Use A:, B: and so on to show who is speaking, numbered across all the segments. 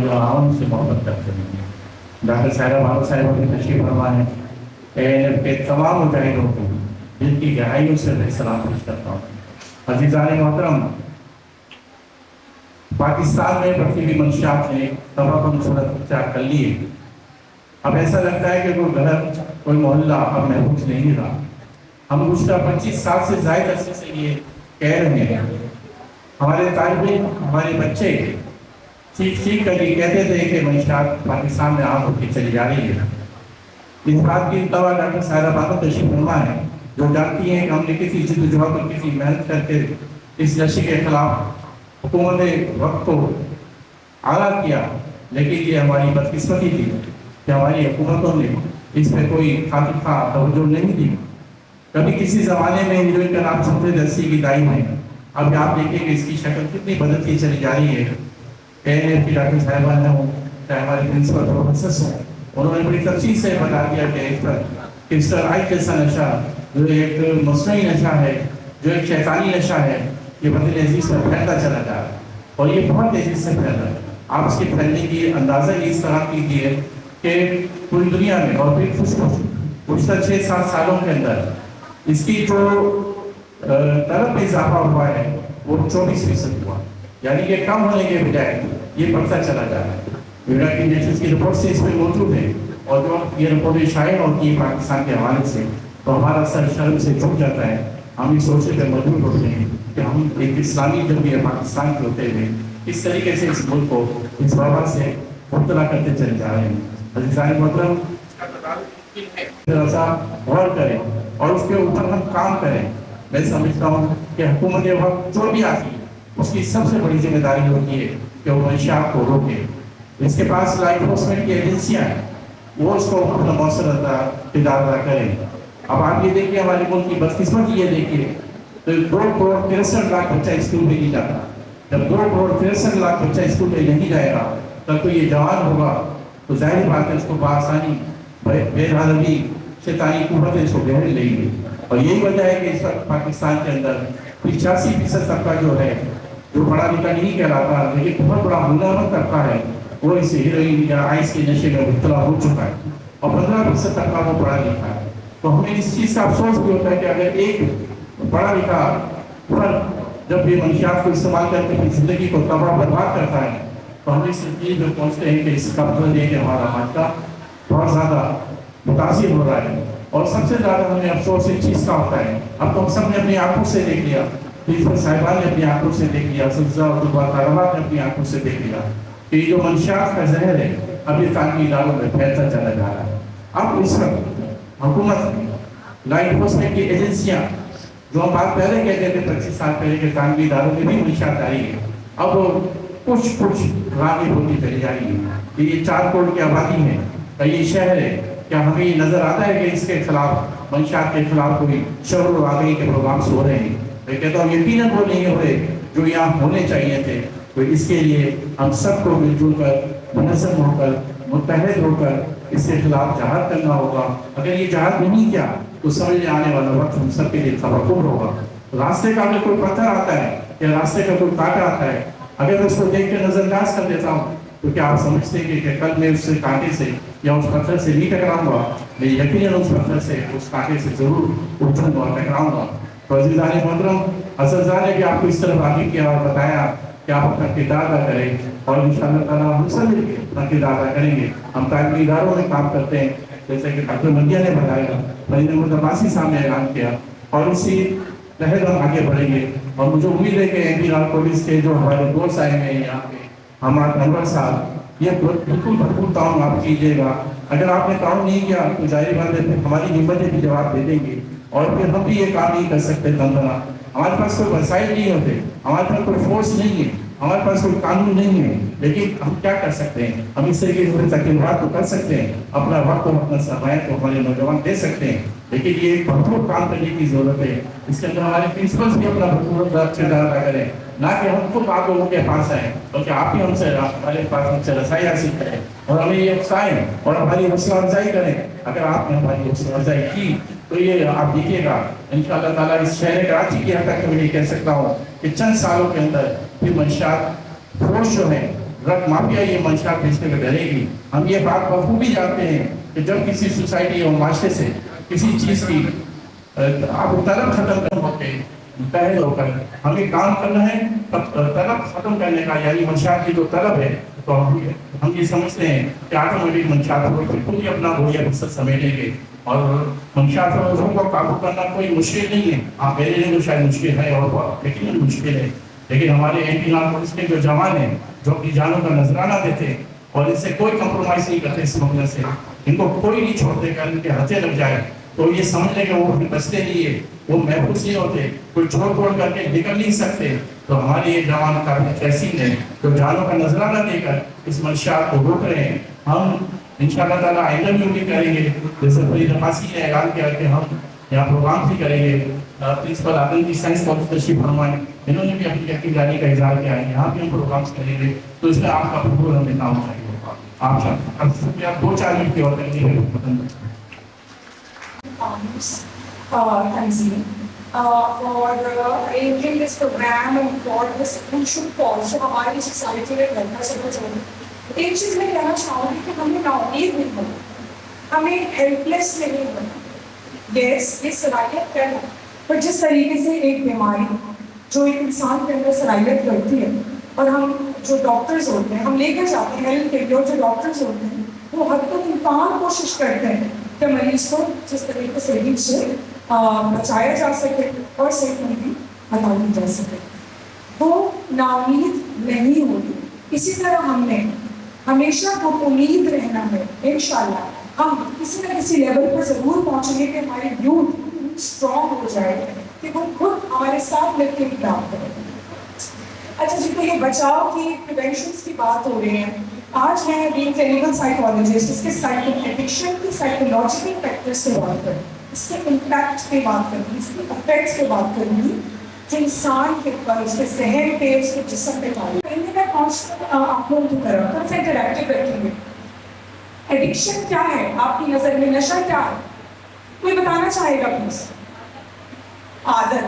A: जो आवाम से मोहब्बत करते हैं। डॉक्टर साहिबा बाबा साहिबा की तशरीफ फरमा है ANF के तमाम मुजाहिदों को दिल की गहराइयों से मैं सलाम पेश करता हूँ। अज़ीज़ान मोहतरम, पाकिस्तान में बढ़ती हुई मंशियात ने तबाह सूरत इख्तियार कर ली है। अब ऐसा लगता है कि कोई घर कोई मोहल्ला अब महफूज नहीं रहा। हम गुज़श्ता 25 साल से ज़ायद अरसे से ये कह रहे हैं। हमारे तालिबे हमारे बच्चे सीख कर ये कहते थे कि मंशियात पाकिस्तान में आम होती चली जा रही है। इस बात की दवा डॉक्टर साहिबा बाबा तशरीफ फरमा है, जो जानती हैं कि हमने किसी जिद्दोजहद और किसी मेहनत करके इस नशे के खिलाफ हुकूमत वक्त को आला किया, लेकिन ये हमारी बदकिस्मती थी कि हमारी हुकूमतों ने इस पर कोई खातिरखा तवज्जो नहीं दी। कभी किसी ज़माने में हीरोइन का नाम सुनते थे 80 की दाई में, अब आप देखेंगे इसकी शक्ल कितनी बदलती चली जा रही है। ANF की डॉक्टर साहिबा ने हो, चाहे हमारे प्रिंसिपल प्रोफेसर हों, उन्होंने बड़ी तफसील से बता दिया कि इस पर स्टेरॉइड जैसा नशा जो एक मसनूई नशा है, जो एक शैतानी नशा है, ये बदले अजीज पर फैलता चला जा रहा है और ये बहुत तेजी से फैल रहा है। आप इसके फैलने की अंदाज़ा इस तरह कीजिए कि पूरी दुनिया में और फिर गुज़श्ता 6-7 सालों के अंदर इसकी जो तलब में इजाफा हुआ है वो 24% हुआ, यानी कि कम होने के बजाय ये बढ़ता चला जा रहा है। यूनाइटेड नेशंस की रिपोर्ट से इसमें मौजूद है और जो ये रिपोर्टें शायद होती है पाकिस्तान के हवाले से, तो हमारा सर शर्म से झुक जाता है। हम इस सोचने पर मजबूर होते हैं कि हम एक इस्लामी जमहूरिया पाकिस्तान के होते हुए इस तरीके से इस मुल्क को इस वबा से मुब्तला करते चले जा रहे हैं। अज़ीज़ान मोहतरम, थोड़ा सा गौर करें और उसके ऊपर हम काम करें। मैं समझता हूँ कि हुकूमत वक्त जो भी आती है उसकी सबसे बड़ी जिम्मेदारी होती है कि वो मंशियात को रोके। इसके पास लॉ एनफोर्समेंट की एजेंसियाँ हैं, वो उसको अपना मौसर अदा करें। अब आप ये देखिए हमारे मुल्क की बदकिस्मती ये देखिए, तो 2,63,00,000 बच्चा स्कूल में नहीं जाता। जब 2,63,00,000 बच्चा स्कूल में नहीं जाएगा तब तो ये जवान होगा तो जाहिर बात है उसको बआसानी बेरहमी शैतानी कुव्वतें इसको घेर लेंगी। और यही वजह है कि इस वक्त पाकिस्तान के अंदर 85% तबका जो है, जो पढ़ा लिखा नहीं कहलाता लेकिन बहुत बड़ा हुनरमंद तबका है, वो इस हीरोइन या आइस के नशे में मुब्तला हो चुका है और 15% तबका वो पढ़ा लिखा है। तो हमें इस चीज़ का अफसोस भी होता है कि अगर एक पढ़ा लिखा फर्द जब ये मंशियात को इस्तेमाल करके अपनी ज़िंदगी को तबाह बर्बाद करता है तो हम इस चीज़ में पहुँचते हैं कि इसका मतलब ये कि हमारा माशरा बहुत ज़्यादा मुतासिर हो रहा है। और सबसे ज़्यादा हमें अफसोस इस चीज़ का होता है, अब तो हम सब ने अपनी आंखों से देख लिया, प्रिंसिपल साहिबा ने अपनी आंखों से देख लिया, सब्ज़ा और ने अपनी आंखों से देख लिया कि जो मंशियात का जहर है अब ये तालीमी इदारों में फैलता चला जा रहा है। अब इस वक्त हुकूमत लॉ एनफोर्समेंट की एजेंसियाँ, जो हम बात पहले कहते थे 25 साल पहले के तालीमी इदारों में भी मंशियात आ रही है, अब कुछ रागें होती चली जा रही है कि ये 4 करोड़ की आबादी है का ये शहर है, क्या हमें ये नज़र आता है कि इसके खिलाफ मंशियात के खिलाफ कोई शर और आगे के प्रोग्राम्स हो रहे हैं? मैं कहता हूँ यकीनन वो नहीं हो रहे जो यहाँ होने चाहिए थे। तो इसके लिए हम सबको मिलजुल कर मुनज़्ज़म होकर मुत्तहद होकर इसके खिलाफ जहाद करना होगा। अगर ये जहाद नहीं किया तो समझ आने वाला वक्त हम सब के लिए तवक्कुर होगा। रास्ते का अगर कोई पत्थर आता है या रास्ते का कोई कांटा आता है, अगर मैं उसको देख कर नज़रअंदाज कर देता हूँ तो क्या आप समझते हैं कि कल मैं उससे कांटे से या उस पत्थर से नहीं टकराऊंगा? मैं यकीनन उस पत्थर से उस कांटे से जरूर उठूंगा और टकराऊंगा। तो अज़ीज़ान मोहतरम, असरज़ार ने भी आपको इस तरफ आगे किया और बताया कि आप अपना किरदार अदा करें और इंशाअल्लाह ताला हम सब मिलकर अपना किरदार अदा करेंगे। हम तालीमी इदारों में काम करते हैं, जैसे कि डॉक्टर मंदिया ने बताया, मरीम अब्बासी साहब ने ऐलान किया और इसी तहत हम आगे बढ़ेंगे। और मुझे उम्मीद है कि MP लाल पुलिस के जो हमारे दोस्त आए हैं यहाँ पे, हमारे अनवर साहब, ये बिल्कुल भरपूर ताउन आप कीजिएगा। अगर आपने काम नहीं किया तो जाहिर बात है हमारी हिम्मतें भी जवाब दे देंगी और फिर हम भी ये काम नहीं कर सकते। तंदरा हमारे पास कोई वसाइल नहीं होते, हमारे पास कोई फोर्स नहीं है, हमारे पास कोई कानून नहीं है, लेकिन हम क्या कर सकते हैं? हम इस तरीके से तकरीबात तो कर सकते हैं, अपना वक्त और अपना सरमाया तो हमारे नौजवान दे सकते हैं, लेकिन ये भरपूर काम करने की जरूरत है। इसके अंदर हमारे प्रिंसिपल्स भी अपना भरपूर किरदार अदा करें, ना कि हम खुद आप लोगों के पास आए, बल्कि आप ही हमसे हमारे पास हमसे रसाई हासिल करें और हमें ये उकसाएं और हमारी हौसला अफजाई करें। अगर आपने हमारी हौसला अफजाई की तो ये आप देखिएगा इंशाअल्लाह ताला इस शहर कराची की हद तक मैं ये कह सकता हूँ कि चंद सालों के अंदर फिर मंशियात फरोश जो हैं ड्रग माफिया ये मंशा बेचने में डरेगी। हम ये बात बखूबी जानते हैं कि जब किसी सोसाइटी और माशरे से किसी चीज़ की आप तलब खत्म कर होते पहल होकर हमें काम करना है, तलब खत्म करने का, यानी मंशात की जो तलब है, तो हम ये समझते हैं कि ऑटोमेटिक मंशात को बिल्कुल ही अपना बोरिया फिसद समेटेंगे और मंशात को काबू करना कोई मुश्किल नहीं है। आप मेरे लिए तो शायद मुश्किल है और बहुत यकीनन मुश्किल है, लेकिन हमारे एंटी नार्कोटिक्स के जो जवान हैं जो अपनी जानों का नजराना देते और इनसे कोई कंप्रोमाइज नहीं करते स्मगलर से, इनको कोई नहीं छोड़ते कर इनके हथे लग जाए तो ये समझ लें कि वो फिर बचते नहीं है, वो महफूज नहीं होते, कोई छोड़ छोड़ करके निकल नहीं सकते। तो हमारे ये जवान काफी तहसीन है जो जानों का नजराना देकर इस मंशियात को रोक रहे हैं। हम इंशाअल्लाह ताला आइंदा भी उम्मीद करेंगे, जैसे फरीद अब्बासी ने ऐलान किया कि हम यहाँ प्रोग्राम भी करेंगे। प्रिंसिपल आदम की साइंस कॉलेज तशरीफ फरमाएं, इन्होंने भी अपनी यकीनदारी का इजहार किया है, यहाँ भी हम प्रोग्राम्स करेंगे। तो इसमें आपका भरपूर हमें काम चाहिए होगा। आप 2-4 मिनट की और करेंगे
B: Tanzeen for arranging this program and for this crucial cause जो हमारी सोसाइटी में करना चाहिए। एक चीज़ मैं कहना चाहूँगी कि हमें नाउमीद नहीं होना, हमें हेल्पलेस नहीं होना। यस, ये सलाहियत करना, पर जिस तरीके से एक बीमारी जो एक इंसान के अंदर सलाहियत करती है और हम जो डॉक्टर्स होते हैं हम लेकर जाते हैं हेल्थ के लिए, और जो डॉक्टर्स होते हैं वो हद तक इम्कान कोशिश करते हैं कि मरीज को जिस तरीके से रीच से बचाया जा सके और सेहतमंदी अदा की जा सके, वो नाउमीद नहीं होती। इसी तरह हमने हमेशा को उम्मीद रहना है, इंशाल्लाह हम किसी न किसी लेवल पर ज़रूर पहुँचेंगे कि हमारी यूथ स्ट्रॉन्ग हो जाए कि वो खुद हमारे साथ मिलकर भी काम करें। अच्छा जी, तो ये बचाव की प्रिवेंशन की बात हो रही है। आज मैं बीइंग क्लिनिकल साइकोलॉजिस्ट इसके एडिक्शन की साइकोलॉजिकल फैक्टर्स से बात करूँ, इसके इम्पैक्ट पे बात करूँगी, इसके इफेक्ट्स पे बात करूँगी जो इंसान के ऊपर, उसके जहन पे, उसके जिस्म पे डालेंगे। मैं कॉन्स्टेंट आप लोगों की तरफ उनसे इंटरेक्टिव रखेंगे। एडिक्शन क्या है आपकी नज़र में, नशा क्या है, कोई बताना चाहेगा प्लीज? आदत,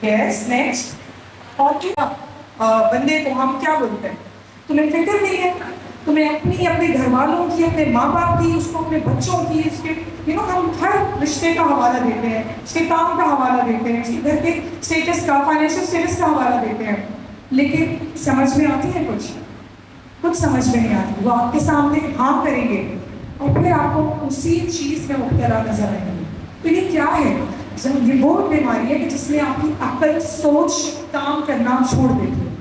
B: यस, नेक्स्ट। और क्या बंदे को हम क्या बोलते हैं? तुम्हें फिक्र नहीं है, तुम्हें अपने घर वालों की, अपने माँ बाप की, उसको अपने बच्चों की, इसके हम हर रिश्ते का हवाला देते हैं, उसके काम का हवाला देते हैं, उसके घर के स्टेटस का, फाइनेंशियल स्टेटस का हवाला देते हैं, लेकिन समझ में आती है कुछ समझ में नहीं आती। वो आपके सामने हाँ करेंगे और फिर आपको उसी चीज़ में मुब्तला नजर आएंगे। तो ये क्या है? ये वो बीमारी है कि जिसमें आपकी अक्ल, सोच काम करना छोड़ देती है,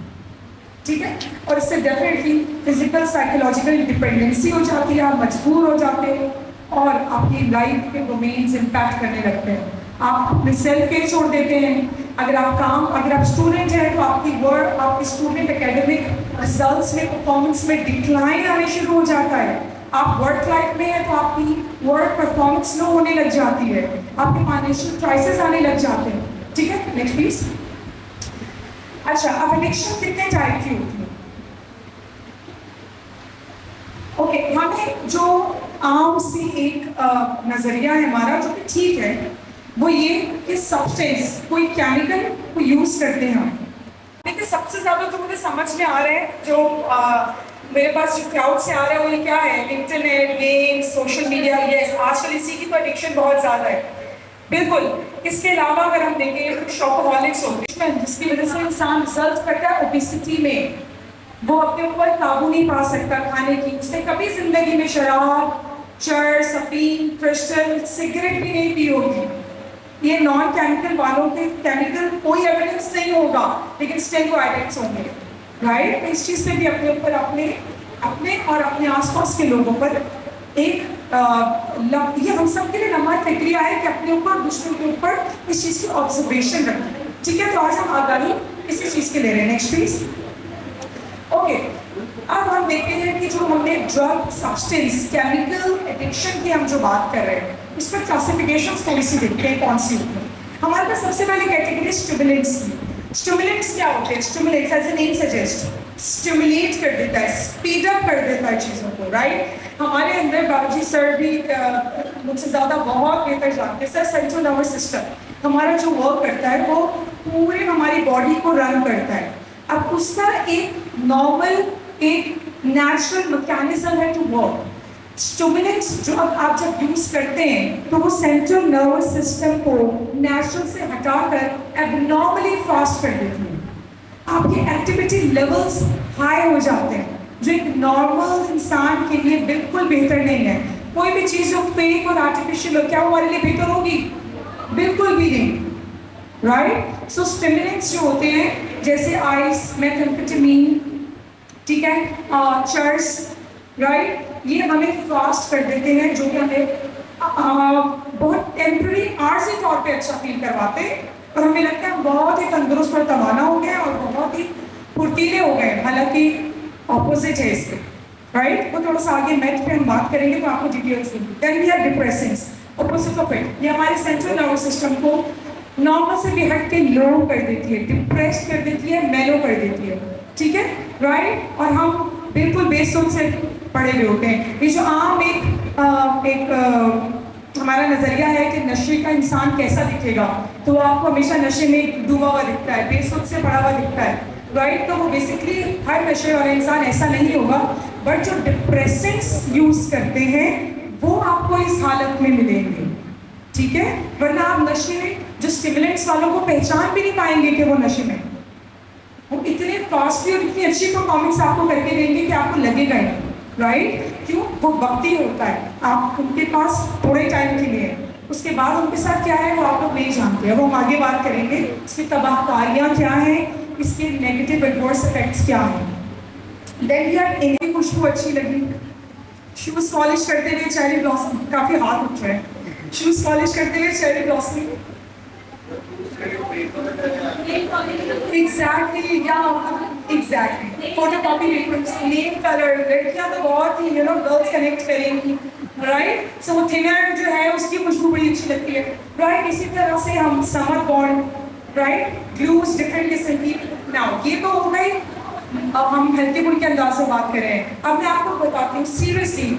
B: ठीक है? और इससे डेफिनेटली फिजिकल साइकोलॉजिकल डिपेंडेंसी हो जाती है, आप मजबूर हो जाते हैं और आपकी लाइफ के डोमेन्स इम्पैक्ट करने लगते हैं। आप अपने सेल्फ के छोड़ देते हैं। अगर आप स्टूडेंट हैं तो आपकी स्टूडेंट एकेडमिक रिजल्ट्स में, परफॉर्मेंस में डिक्लाइन आने शुरू हो जाता है। आप वर्क लाइफ में हैं तो आपकी वर्क परफॉर्मेंस लो होने लग जाती है, आपके फाइनेंशियल क्राइसिस आने लग जाते हैं, ठीक है? Next please. अच्छा, अब एडिक्शन कितने टाइप की होती है? ओके, हमें जो आम सी एक नजरिया है हमारा जो कि ठीक है, वो ये कि सब्सटेंस, कोई केमिकल को यूज करते हैं हम। लेकिन सबसे ज्यादा जो मुझे समझ में आ रहे हैं, जो मेरे पास जो क्राउड से आ रहा है वो ये क्या है? Internet, games, social media. Yes, आजकल इसी की तो एडिक्शन बहुत ज्यादा है, बिल्कुल। इसके अलावा अगर हम देखें तो शॉपहॉलिक्स होते हैं, जिसकी वजह से इंसान रिजल्ट करता है ओबेसिटी में, वो अपने ऊपर काबू नहीं पा सकता खाने की। उसने कभी जिंदगी में शराब, चर्स, अफीम, क्रिस्टल, सिगरेट भी नहीं पी होगी। ये नॉन केमिकल वालों के केमिकल कोई एविडेंस नहीं होगा, लेकिन स्टिल वो एडिक्ट्स होंगे, राइट? इस चीज़ पे भी अपने ऊपर अपने और अपने आसपास के लोगों पर एक ये हम सब के लिए लम्हा फिक्रिया है कि अपने ऊपर, दूसरों के ऊपर इस चीज़ की ऑब्जर्वेशन रखें, ठीक है? तो आज हम आगाही इसी चीज़ के ले रहे हैं। Next please. ओके, अब हम देखते हैं कि जो हमने ड्रग, सब्सटेंस, केमिकल एडिक्शन की हम जो बात कर रहे हैं, इस पर क्लासिफिकेशन थोड़ी सी देखते हैं कौन सी होती है। हमारे पास सबसे पहले कैटेगरी स्टिमुलेंट्स की। स्टिमुलेंट्स क्या होते हैं? Stimulants as a name suggest, stimulate कर देता है, स्पीड अप कर देता है चीज़ों को, राइट? हमारे अंदर बाबूजी सर भी मुझसे ज़्यादा बहुत बेहतर जानते हैं। सर, सेंट्रल नर्वस सिस्टम हमारा जो वर्क करता है वो पूरे हमारी बॉडी को रन करता है। अब उसका एक नॉर्मल एक नेचुरल मैकेनिज्म है टू वर्क। स्टिमुलेंट्स जो आप जब यूज करते हैं तो वो सेंट्रल नर्वस सिस्टम को नेचुरल से हटाकर एबनॉर्मली फास्ट कर देती है। आपके एक्टिविटी लेवल्स हाई हो जाते हैं, जो एक नॉर्मल इंसान के लिए बिल्कुल बेहतर नहीं है। कोई भी चीज़ जो फेक और आर्टिफिशियल हो, क्या वो हमारे लिए बेहतर होगी? बिल्कुल भी नहीं, राइट? सो स्टिमुलेंट्स जो होते हैं जैसे आइस, मेथाम्फेटामिन, ठीक है, चर्स, राइट, ये हमें फास्ट कर देते हैं, जो कि हमें बहुत टेम्पररी आर्जी तौर पे अच्छा फील करवाते हैं और हमें लगता है बहुत ही तंदुरुस्त और तवाना हो गए और बहुत ही फुर्तीले हो गए। हालांकि ऑपोजिट है इसके, राइट? वो थोड़ा सा आगे मैथ पे हम बात करेंगे तो आपको डिटेल्स देंगे। Then we are depressants, opposite of it. ये हमारे सेंट्रल नर्वस सिस्टम को नॉर्मल से भी हट के लो कर देती है, डिप्रेस कर देती है, मेलो कर देती है, ठीक है, राइट? और हम बिल्कुल बेसुध से पड़े हुए होते हैं। ये जो आम एक हमारा नजरिया है कि नशे का इंसान कैसा दिखेगा, तो वो आपको हमेशा नशे में डूबा हुआ दिखता है, बेसुध से पड़ा हुआ दिखता है, राइट? तो वो बेसिकली हर नशे वाला इंसान ऐसा नहीं होगा, बट जो डिप्रेसेंट्स यूज करते हैं वो आपको इस हालत में मिलेंगे, ठीक है? वरना आप नशे में जो स्टिमुलेंट्स वालों को पहचान भी नहीं पाएंगे कि वो नशे में, वो इतने फास्टली और इतनी अच्छी परफॉर्मेंस आपको करके देंगे कि आपको लगेगा ही, राइट? क्यों? वो वक्ती होता है, आप उनके पास थोड़े टाइम के लिए, उसके बाद उनके साथ क्या है वो आप लोग नहीं जानते हैं। वो हम आगे बात करेंगे, इसकी तबाहकारियाँ क्या हैं, इसके नेगेटिव एडवर्स इफेक्ट्स क्या हैं। देन यार इनकी खुशबू अच्छी लगी, शूज पॉलिश करते हुए चेरी ब्लॉसम, काफ़ी हाथ उठ रहे हैं, शूज पॉलिश करते हुए चेरी ब्लॉसम, एग्जैक्टली, या एग्जैक्टली फोटोकॉपी नेम कलर, लड़कियां तो बहुत ही गर्ल्स कनेक्ट करेंगी, राइट? सो वो थिनर जो है उसकी खुशबू बड़ी अच्छी लगती है, राइट? इसी तरह से हम summer bond, right, glues different किस्म की। नाउ ये तो हो गई, अब हम हल्के फुल्के अंदाज से बात कर रहे हैं। अब मैं आपको बताती हूँ सीरियसली,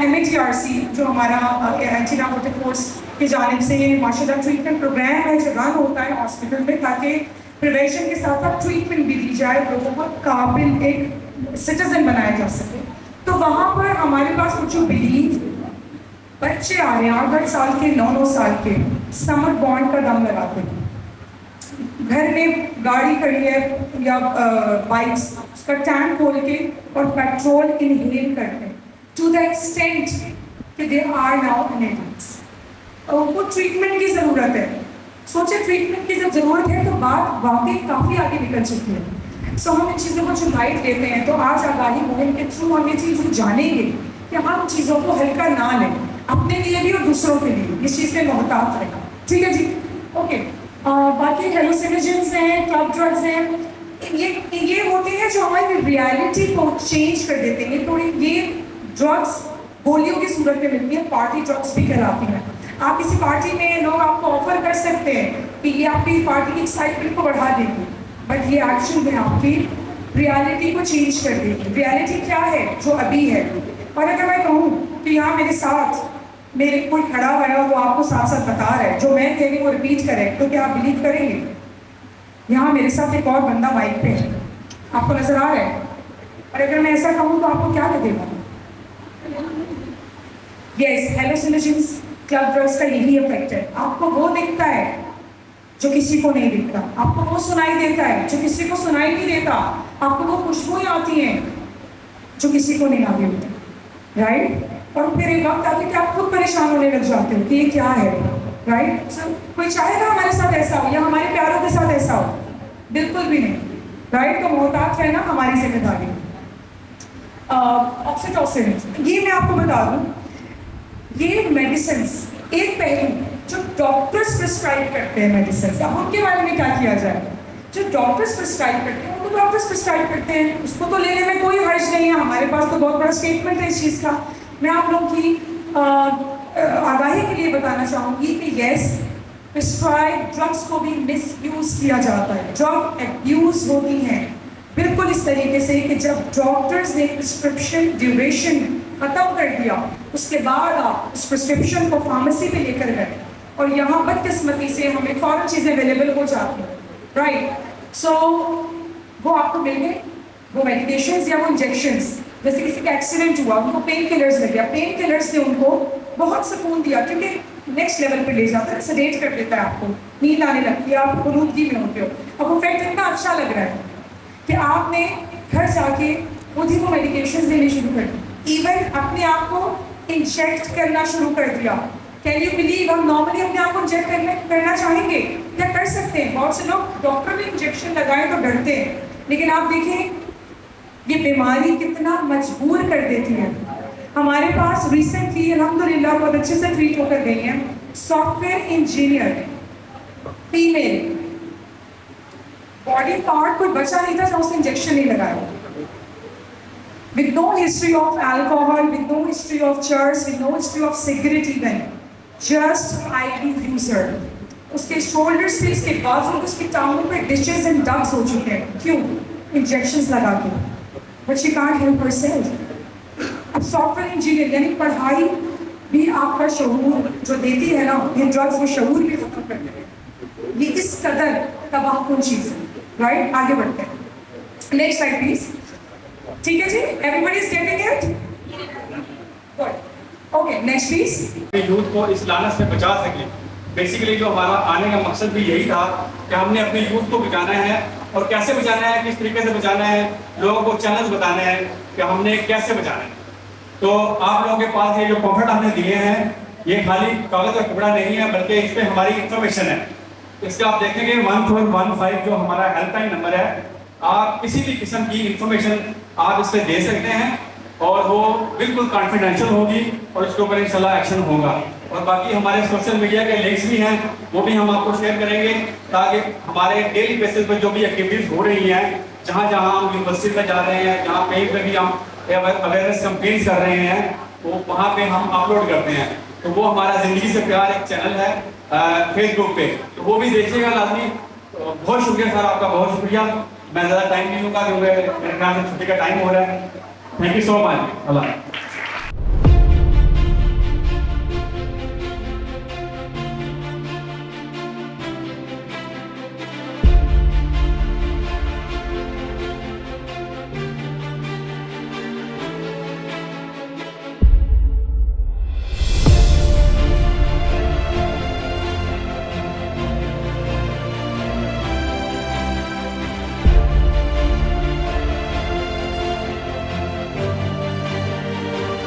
B: MATRC जो हमारा एंटी नार्कोटिक फोर्स की जानिब से माशाल्लाह ट्रीटमेंट प्रोग्राम है जो रन होता है हॉस्पिटल में, ताकि प्रिवेंशन के साथ साथ ट्रीटमेंट भी दी जाए, लोगों को काबिल एक सिटीजन बनाया जा सके। तो वहाँ पर हमारे पास कुछ जो बिलीव बच्चे आ रहे हैं 8 साल के, 9 साल के, समर बॉन्ड का दम लगाते हैं, घर में गाड़ी खड़ी है या बाइक्स, उसका टैंक खोल के और पेट्रोल इनहेल करते हैं टू द एक्सटेंट कि दे आर नाउ एडिक्ट्स। उनको ट्रीटमेंट की ज़रूरत है। सोचे ट्रीटमेंट की जब ज़रूरत है तो बात वाकई काफ़ी आगे निकल चुकी है। सो हम इन चीज़ों को जो गाइड देते हैं, तो आज आगाही मुहिम के थ्रू हम ये चीज़ें जानेंगे कि हम चीज़ों को हल्का ना लें, अपने लिए भी और दूसरों के लिए इस चीज़ में मोहतात रहेगा, ठीक है जी? ओके। बाकी हेलुसिनोजेंस हैं, क्लब ड्रग्स हैं, ये होते हैं जो हमारी रियलिटी को चेंज कर देते हैं। थोड़ी ये ड्रग्स गोलियों की सूरत में मिलती है, पार्टी ड्रग्स भी कहलाती हैं। आप किसी पार्टी में लोग आपको ऑफर कर सकते हैं कि ये आपकी पार्टी की एक्साइटमेंट को बढ़ा देगी, बट ये एक्चुअल में आपकी रियलिटी को चेंज कर देगी। रियलिटी क्या है? जो अभी है। और अगर मैं कहूँ कि यहाँ मेरे साथ मेरे कोई खड़ा हुआ है और वो आपको साथ साथ बता रहा है, जो मैं कह रही हूँ वो रिपीट करे, तो क्या आप बिलीव करेंगे? यहाँ मेरे साथ एक और बंदा बाइक पे है, आपको नजर आ रहा है, और अगर मैं ऐसा कहूँ तो आपको क्या लगेगा? यस, हेलुसिनोजेंस, क्लब ड्रग्स का यही इफेक्ट है। आपको वो दिखता है जो किसी को नहीं दिखता, आपको वो सुनाई देता है जो किसी को सुनाई नहीं देता, आपको वो खुशबुएं आती हैं जो किसी को नहीं आती होती, राइट? और फिर एक वक्त आती है कि आप खुद परेशान होने लग जाते हो कि ये क्या है, राइट? सो कोई चाहेगा हमारे साथ ऐसा हो या हमारे प्यारों के साथ ऐसा हो? बिल्कुल भी नहीं, राइट? तो मोहतात रहना हमारी जिम्मेदारी। ऑक्सीटोसिन, ये मैं आपको बता दूं, ये मेडिसिन एक पहलू जो डॉक्टर्स प्रिस्क्राइब करते हैं मेडिसिन, अब उनके बारे में क्या किया जाए? जो डॉक्टर्स प्रिस्क्राइब करते हैं वो तो डॉक्टर्स प्रिस्क्राइब करते हैं, उसको तो लेने में कोई हर्ज नहीं है। हमारे पास तो बहुत बड़ा स्टेटमेंट है इस चीज़ का। मैं आप लोग की आगाही के लिए बताना चाहूँगी कि यस, प्रिस्क्राइब ड्रग्स को भी मिसयूज किया जाता है, ड्रग एब्यूज होती हैं बिल्कुल इस तरीके से कि जब डॉक्टर्स ने प्रिस्क्रिप्शन ड्यूरेशन खत्म कर दिया, उसके बाद आप उस प्रिस्क्रिप्शन को फार्मेसी में लेकर गए और यहाँ बदकिस्मती से हमें फौरन चीज़ें अवेलेबल हो जाती हैं, राइट? सो वो आपको मिल गए, वो मेडिकेशंस या वो इंजेक्शंस, जैसे किसी का एक्सीडेंट हुआ उनको पेन किलर्स लग गया, पेन किलर्स ने उनको बहुत सुकून दिया क्योंकि नेक्स्ट लेवल पे ले जाता है, सडेट कर देता है, आपको नींद आने लगती है, आप आलूदगी में होते हो। अब वो फैक्ट इतना अच्छा लग रहा है कि आपने घर जाके खुद ही वो मेडिकेशंस लेने शुरू कर दी, इवन अपने आप को इंजेक्ट करना शुरू कर दिया। कैन यू बिलीव, हम नॉर्मली अपने आप को इंजेक्ट करना चाहेंगे, क्या कर सकते हैं? बहुत से लोग डॉक्टर भी इंजेक्शन लगाए तो डरते हैं, लेकिन आप देखें ये बीमारी कितना मजबूर कर देती है। हमारे पास रिसेंटली अल्हम्दुलिल्लाह बहुत अच्छे से ट्रीट होकर गई हैं software engineer female, body part कोई बचा नहीं था जब उसने इंजेक्शन नहीं लगाया, with no history of alcohol, with no history of church, with no history of cigarette even, just IV user. उसके shoulders पे, उसके बाजू पे, उसके टांगों पे dishes and ducts हो चुके हैं, क्यों? Injections लगा के, but she can't help herself. अब सॉफ्टवेयर इंजीनियर यानी पढ़ाई भी आपका शऊर जो देती है ना, ये ड्रग्स वो शऊर भी खत्म कर देते हैं। ये इस कदर तबाहकुन चीज है, राइट? आगे बढ़ते हैं, नेक्स्ट स्लाइड प्लीज। ठीक है जी, everybody is getting it? Good, okay next please.
C: Youth को इस लानत से बचा सके, बेसिकली जो हमारा आने का मकसद भी यही था कि हमने अपने यूथ को बचाना है, और कैसे बचाना है, किस तरीके से बचाना है, लोगों को चैनल्स बताने हैं कि हमने कैसे बचाना है। तो आप लोगों के पास ये जो पॉम्फलेट हमने दिए हैं, ये खाली कागज का टुकड़ा नहीं है, बल्कि इस पर हमारी इंफॉर्मेशन है। इसका आप देखेंगे 1415 जो हमारा हेल्पलाइन नंबर है, आप किसी भी किस्म की इंफॉर्मेशन आप इस पर दे सकते हैं, और वो बिल्कुल कॉन्फिडेंशियल होगी, और उसके ऊपर इंशाल्लाह एक्शन होगा। और बाकी हमारे सोशल मीडिया के लिंक्स भी हैं, वो भी हम आपको शेयर करेंगे, ताकि हमारे डेली बेसिस पर जो भी एक्टिविटीज़ हो रही हैं, जहाँ जहाँ हम यूनिवर्सिटी में जा रहे हैं, जहाँ कहीं पर भी हम अवेयरनेस कैंपेन्स कर रहे हैं, वो वहाँ पे हम अपलोड करते हैं। तो वो हमारा ज़िंदगी से प्यार एक चैनल है फेसबुक पे, तो वो भी देखिएगा लाजमी। तो बहुत शुक्रिया सर, आपका बहुत शुक्रिया। मैं ज़्यादा टाइम नहीं लूँगा क्योंकि मेरे ख्याल से छुट्टी का टाइम हो रहा है। Thank you so much. Allah.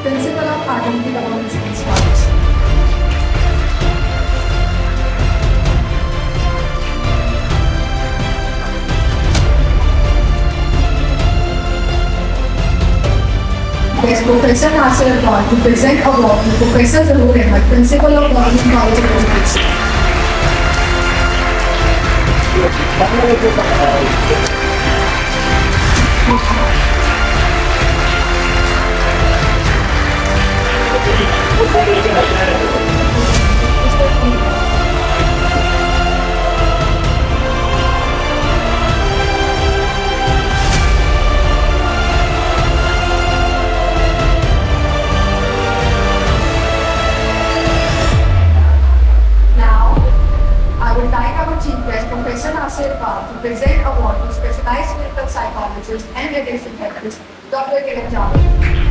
B: Principal of Identity Governance College. Next, Professor Nasir Award to present award to Professor Zahoor Ahmed, Principal of Government College of Education. Professor Nasir Award to present award to specialized clinical psychologist and addiction therapist, Dr. Kiran Jawad.